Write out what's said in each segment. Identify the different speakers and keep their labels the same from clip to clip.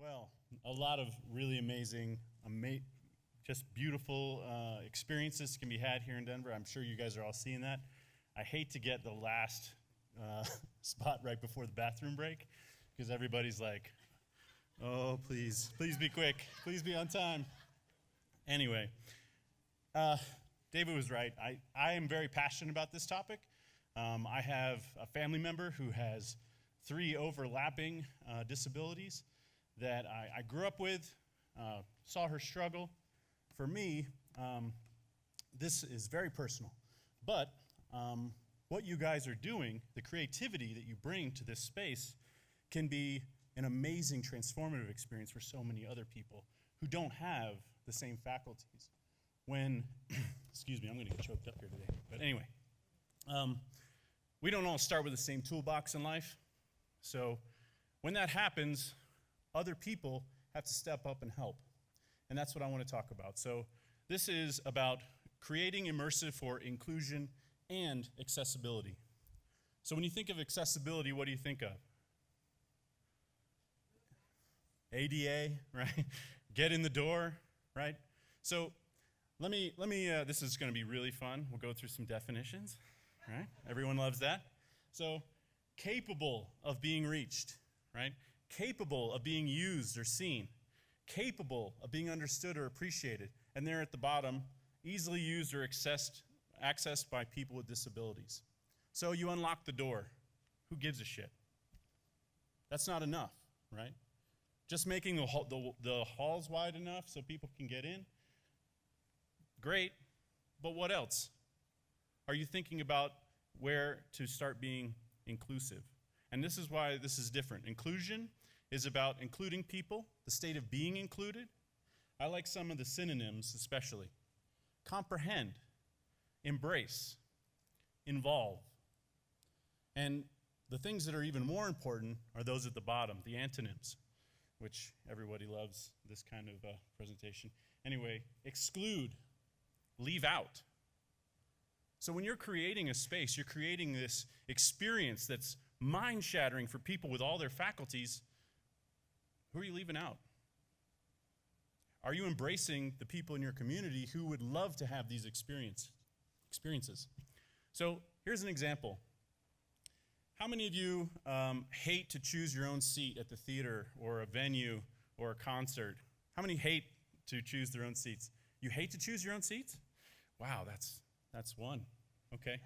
Speaker 1: Well, a lot of really amazing, just beautiful experiences can be had here in Denver. I'm sure you guys are all seeing that. I hate to get the last spot right before the bathroom break because everybody's like, oh, please be quick. Please be on time. Anyway, David was right. I am very passionate about this topic. I have a family member who has 3 overlapping disabilities that I grew up with, saw her struggle. For me, this is very personal. But what you guys are doing, the creativity that you bring to this space, can be an amazing transformative experience for so many other people who don't have the same faculties. When, excuse me, I'm going to get choked up here today. But anyway, we don't all start with the same toolbox in life. So when that happens, other people have to step up and help. And that's what I want to talk about. So this is about creating immersive for inclusion and accessibility. So when you think of accessibility, what do you think of? ADA, right? Get in the door, right? So let me. This is going to be really fun. We'll go through some definitions, right? Everyone loves that. So capable of being reached, right? Capable of being used or seen, capable of being understood or appreciated, and there at the bottom, easily used or accessed by people with disabilities. So you unlock the door. Who gives a shit? That's not enough, right? Just making the halls wide enough so people can get in, great, but what else? Are you thinking about where to start being inclusive? And this is why this is different. Inclusion is about including people, the state of being included. I like some of the synonyms especially. Comprehend, embrace, involve. And the things that are even more important are those at the bottom, the antonyms, which everybody loves this kind of presentation. Anyway, exclude, leave out. So when you're creating a space, you're creating this experience that's mind-shattering for people with all their faculties. Who are you leaving out? Are you embracing the people in your community who would love to have these experiences? So here's an example. How many of you hate to choose your own seat at the theater or a venue or a concert? How many hate to choose their own seats? You hate to choose your own seats? Wow, that's one. Okay.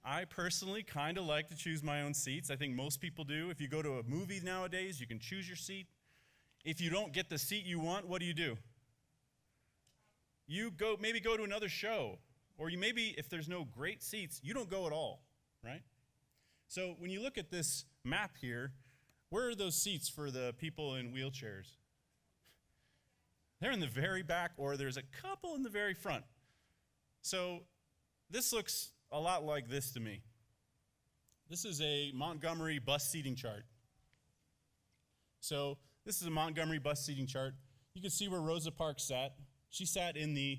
Speaker 1: I personally kind of like to choose my own seats. I think most people do. If you go to a movie nowadays, you can choose your seat. If you don't get the seat you want, what do? You maybe go to another show. Or you maybe, if there's no great seats, you don't go at all, right? So when you look at this map here, where are those seats for the people in wheelchairs? They're in the very back, or there's a couple in the very front. So this looks a lot like this to me. This is a Montgomery bus seating chart. So this is a Montgomery bus seating chart. You can see where Rosa Parks sat. She sat in the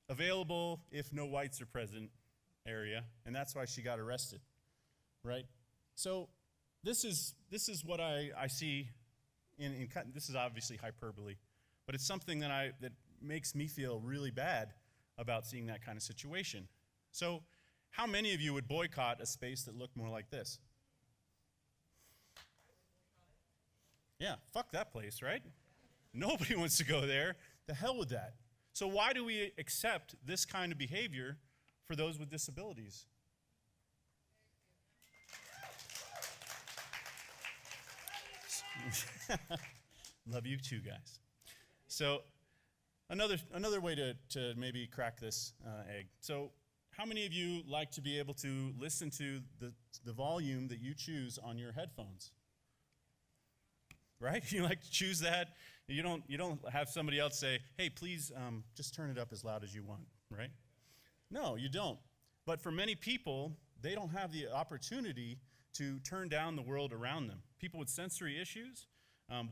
Speaker 1: available if no whites are present area, and that's why she got arrested, right? So this is what I see in this is obviously hyperbole, but it's something that makes me feel really bad about seeing that kind of situation. So how many of you would boycott a space that looked more like this? Yeah, fuck that place, right? Nobody wants to go there. The hell with that. So why do we accept this kind of behavior for those with disabilities? Love you too, guys. So another way to maybe crack this egg. So how many of you like to be able to listen to the volume that you choose on your headphones? Right? You like to choose that. You don't have somebody else say, hey, please just turn it up as loud as you want, right? No, you don't. But for many people, they don't have the opportunity to turn down the world around them. People with sensory issues,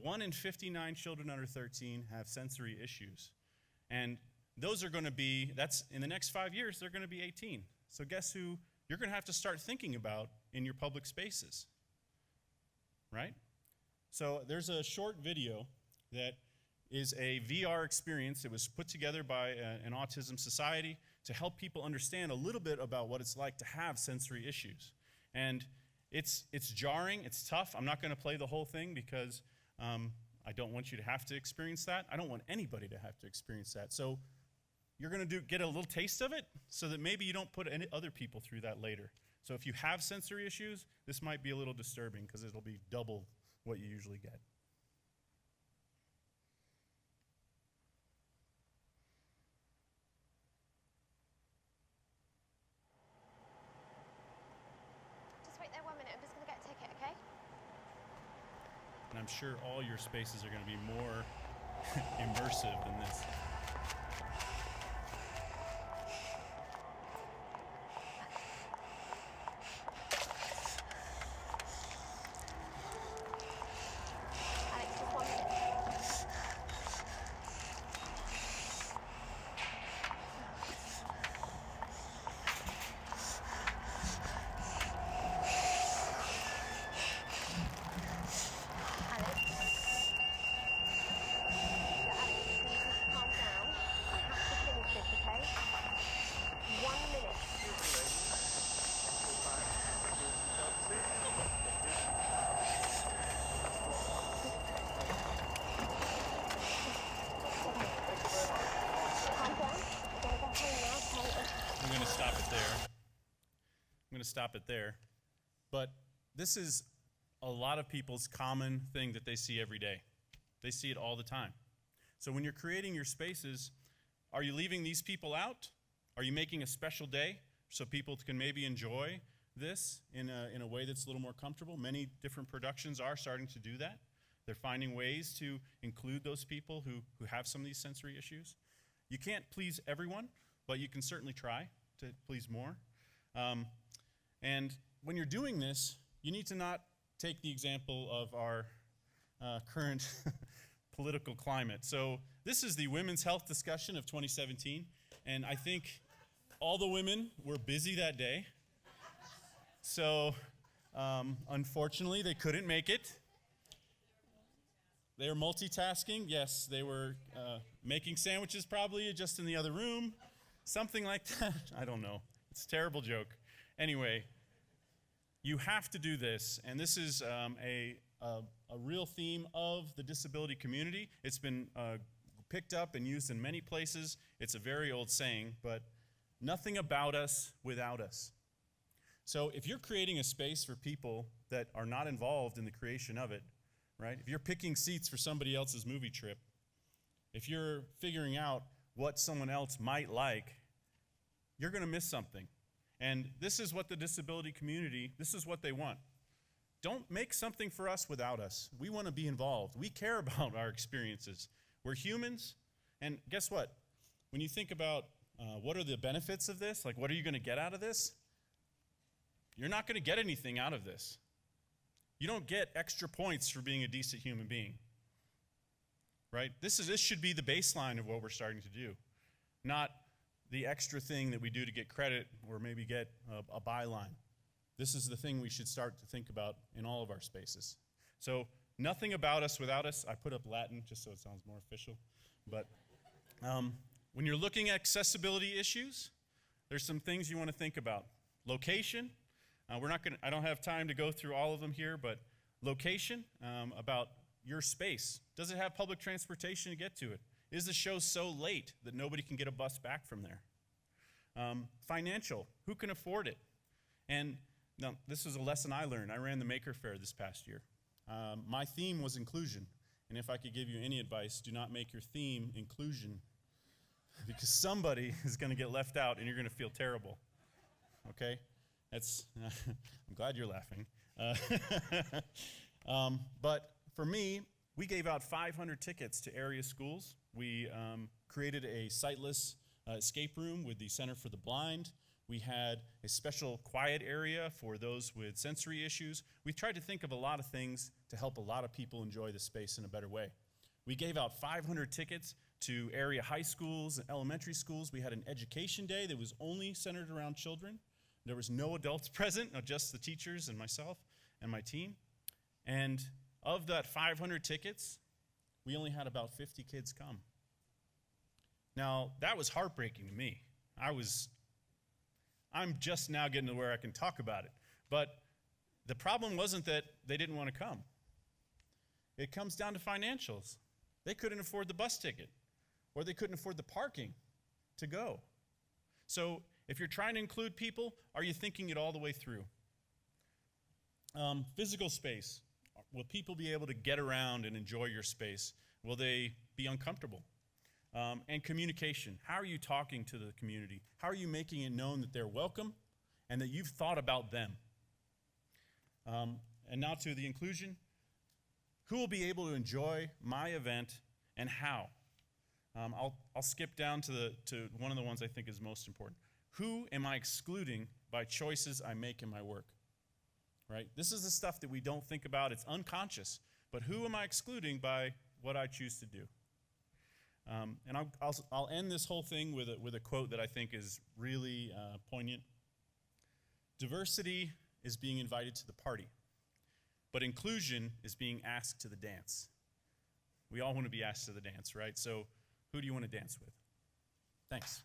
Speaker 1: 1 in 59 children under 13 have sensory issues. And those are going to be, that's in the next 5 years, they're going to be 18. So guess who you're going to have to start thinking about in your public spaces, right? So there's a short video that is a VR experience. It was put together by an autism society to help people understand a little bit about what it's like to have sensory issues. And it's jarring, it's tough. I'm not going to play the whole thing because I don't want you to have to experience that. I don't want anybody to have to experience that. So you're going to get a little taste of it so that maybe you don't put any other people through that later. So if you have sensory issues, this might be a little disturbing because it'll be double what you usually get.
Speaker 2: Just wait there 1 minute, I'm just going to get a ticket, okay?
Speaker 1: And I'm sure all your spaces are going to be more immersive than this.
Speaker 2: Alex, just 1 minute. Alex? Alex, you need to calm down. I have to finish this, okay? 1 minute. Calm down. We're going to go home now, okay?
Speaker 1: I'm going to stop it there. I'm going to stop it there. But this is a lot of people's common thing that they see every day. They see it all the time. So when you're creating your spaces, are you leaving these people out? Are you making a special day so people can maybe enjoy this in a way that's a little more comfortable? Many different productions are starting to do that. They're finding ways to include those people who have some of these sensory issues. You can't please everyone, but you can certainly try to please more. And when you're doing this, you need to not take the example of our current political climate. So this is the women's health discussion of 2017, and I think all the women were busy that day. So unfortunately, they couldn't make it. They were multitasking. Yes, they were making sandwiches probably just in the other room. Something like that. I don't know. It's a terrible joke. Anyway, you have to do this, and this is a real theme of the disability community. It's been picked up and used in many places. It's a very old saying, but nothing about us without us. So if you're creating a space for people that are not involved in the creation of it, right? If you're picking seats for somebody else's movie trip, if you're figuring out what someone else might like, you're going to miss something. And this is what the disability community, this is what they want. Don't make something for us without us. We want to be involved. We care about our experiences. We're humans. And guess what? When you think about what are the benefits of this, like what are you going to get out of this? You're not going to get anything out of this. You don't get extra points for being a decent human being. Right? This should be the baseline of what we're starting to do, not the extra thing that we do to get credit or maybe get a byline. This is the thing we should start to think about in all of our spaces. So nothing about us without us. I put up Latin just so it sounds more official. But when you're looking at accessibility issues, there's some things you want to think about. Location. I don't have time to go through all of them here, but location, about your space. Does it have public transportation to get to it? Is the show so late that nobody can get a bus back from there? Financial, who can afford it? And now, this is a lesson I learned. I ran the Maker Faire this past year. My theme was inclusion. And if I could give you any advice, do not make your theme inclusion, because somebody is going to get left out and you're going to feel terrible. Okay? I'm glad you're laughing. But for me, we gave out 500 tickets to area schools. We created a sightless escape room with the Center for the Blind. We had a special quiet area for those with sensory issues. We tried to think of a lot of things to help a lot of people enjoy the space in a better way. We gave out 500 tickets to area high schools and elementary schools. We had an education day that was only centered around children. There was no adults present, just the teachers and myself and my team. And of that 500 tickets, we only had about 50 kids come. Now, that was heartbreaking to me. I'm just now getting to where I can talk about it. But the problem wasn't that they didn't want to come. It comes down to financials. They couldn't afford the bus ticket, or they couldn't afford the parking to go. So if you're trying to include people, are you thinking it all the way through? Physical space. Will people be able to get around and enjoy your space? Will they be uncomfortable? And communication. How are you talking to the community? How are you making it known that they're welcome and that you've thought about them? And now to the inclusion. Who will be able to enjoy my event and how? I'll skip down to one of the ones I think is most important. Who am I excluding by choices I make in my work? Right? This is the stuff that we don't think about. It's unconscious. But who am I excluding by what I choose to do? And I'll end this whole thing with a quote that I think is really poignant. Diversity is being invited to the party, but inclusion is being asked to the dance. We all want to be asked to the dance, right? So who do you want to dance with? Thanks.